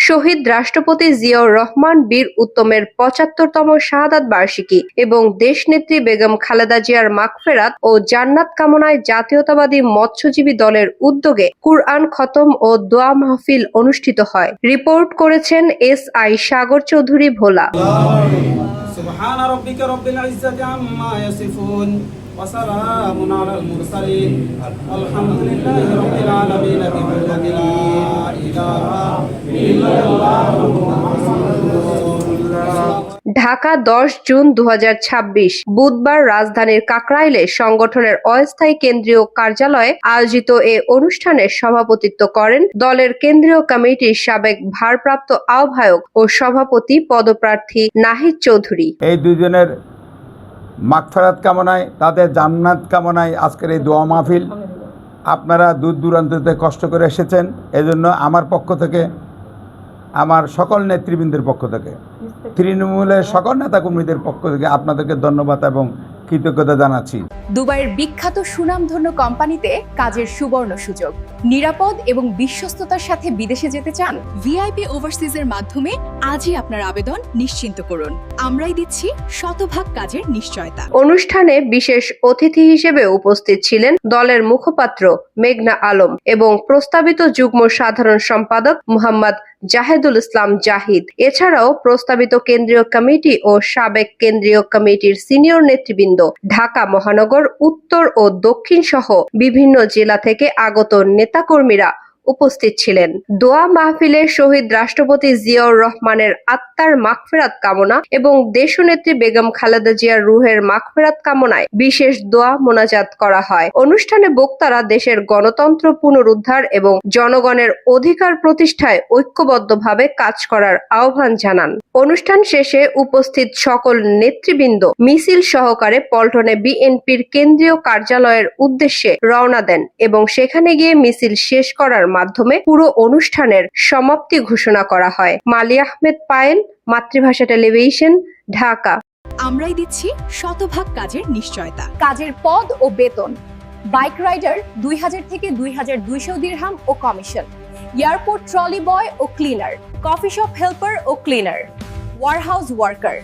শহীদ রাষ্ট্রপতি জিয়াউর রহমান বীর উত্তমের ৭৫তম শাহাদাত বার্ষিকী এবং দেশনেত্রী বেগম খালেদা জিয়ার মাগফেরাত ও জান্নাত কামনায় জাতীয়তাবাদী মৎস্যজীবী দলের উদ্যোগে কুরআন খতম ও দোয়া মাহফিল অনুষ্ঠিত হয়। রিপোর্ট করেছেন SI সাগর চৌধুরী ভোলা। সুবহান রাব্বিকা রাব্বিল ইজ্জাতি আম্মা ইয়াসিফুন ওয়া সালামুন আলাল মুরসালিন আলহামদুলিল্লাহি রাব্বিল আলামিন বিহামদিহি লা ইলাহা ইল্লাল্লাহু মুহাম্মাদুর রাসূলুল্লাহ। ঢাকা 10 জুন 2026 বুধবার রাজধানীর কাকরাইলে সংগঠনের অস্থায়ী কেন্দ্রীয় কার্যালয়ে আয়োজিত এ অনুষ্ঠানে সভাপতিত্ব করেন দলের কেন্দ্রীয় কমিটির সাবেক ভারপ্রাপ্ত আহ্বায়ক ও সভাপতি পদপ্রার্থী নাহিদ চৌধুরী। এই দুজনের মাগফিরাত কামনায়, তাদের জান্নাত কামনায় আজকের এই দোয়া মাহফিল। আপনারা দূর দূরান্ত থেকে কষ্ট করে এসেছেন, এজন্য আমার পক্ষ থেকে, আমার সকল নেতৃবৃন্দের পক্ষ থেকে, তৃণমূলের সকল নেতাকর্মীদের পক্ষ থেকে আপনাদেরকে ধন্যবাদ এবং কৃতজ্ঞতা জানাচ্ছি। দুবাইয়ের বিখ্যাত সুনামধন্য কোম্পানিতে কাজের সুবর্ণ সুযোগ, নিরাপদ এবং বিশ্বস্ততার সাথে বিদেশে যেতে চান? ভিআইপি ওভারসিজের মাধ্যমে আজই আপনার আবেদন নিশ্চিন্ত করুন। আমরাই দিচ্ছি শতভাগ কাজের নিশ্চয়তা। অনুষ্ঠানে বিশেষ অতিথি হিসেবে উপস্থিত ছিলেন দলের মুখপাত্র মেঘনা আলম এবং প্রস্তাবিত যুগ্ম সাধারণ সম্পাদক মোহাম্মদ জাহেদুল ইসলাম জাহিদ। এছাড়াও প্রস্তাবিত কেন্দ্রীয় কমিটি ও সাবেক কেন্দ্রীয় কমিটির সিনিয়র নেতৃবৃন্দ, ঢাকা মহানগর, উত্তর ও দক্ষিণ সহ বিভিন্ন জেলা থেকে আগত নেতাকর্মীরা উপস্থিত ছিলেন। দোয়া মাহফিলে শহীদ রাষ্ট্রপতি জিয়াউর রহমানের আত্মার মাগফিরাত কামনা এবং দেশনেত্রী বেগম খালেদা জিয়ার রুহের মাগফিরাত কামনায় বিশেষ দোয়া মোনাজাত করা হয়। অনুষ্ঠানে বক্তারা দেশের গণতন্ত্র পুনরুদ্ধার এবং জনগণের অধিকার প্রতিষ্ঠায় ঐক্যবদ্ধভাবে কাজ করার আহ্বান জানান। অনুষ্ঠান শেষে উপস্থিত সকল নেতৃবৃন্দ মিছিল সহকারে পল্টনে বিএনপির কেন্দ্রীয় কার্যালয়ের উদ্দেশ্যে রওনা দেন এবং সেখানে গিয়ে মিছিল শেষ করার মাধ্যমে পুরো অনুষ্ঠানের সমাপ্তি ঘোষণা করা হয়। মালি আহমেদ পায়েল, মাতৃভাষা টেলিভিশন, ঢাকা। আমরাই দিচ্ছি শতভাগ কাজের নিশ্চয়তা। কাজের পদ ও বেতন: বাইক রাইডার 2000 থেকে 2200 দিরহাম ও কমিশন, এয়ারপোর্ট ট্রলি বয় ও ক্লিনার, কফি শপ হেল্পার ও cleaner, warehouse worker.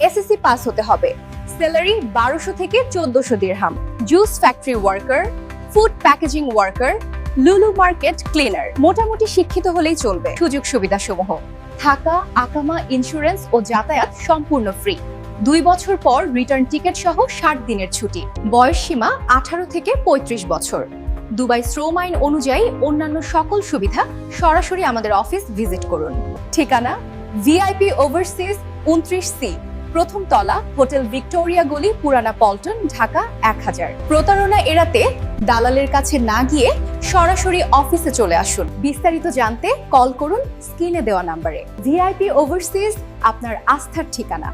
SSC pass হতে হবে। স্যালারি 1200 থেকে 1400 দিরহাম। Juice factory worker, food packaging worker, Lulu market cleaner. মোটামুটি শিক্ষিত হলেই চলবে। সুযোগ সুবিধা সমূহ: থাকা, আকামা, ইন্স্যুরেন্স ও যাতায়াত সম্পূর্ণ ফ্রি। 2 বছর পর রিটার্ন টিকিট সহ 60 দিনের ছুটি। বয়স সীমা 18 থেকে 35 বছর। দুবাই শ্রম আইন অনুযায়ী অন্যান্য সকল সুবিধা। সরাসরি আমাদের অফিস ভিজিট করুন। ঠিকানা: ভিআইপি ওভারসিজ 29C, প্রথম তলা, হোটেল ভিক্টোরিয়া গলি, পুরানা পল্টন, ঢাকা 1000। প্রতারণা এড়াতে দালালের কাছে না গিয়ে সরাসরি অফিসে চলে আসুন। বিস্তারিত জানতে কল করুন স্ক্রিনে দেওয়া নম্বরে। ভিআইপি ওভারসিজ, আপনার আস্থার ঠিকানা।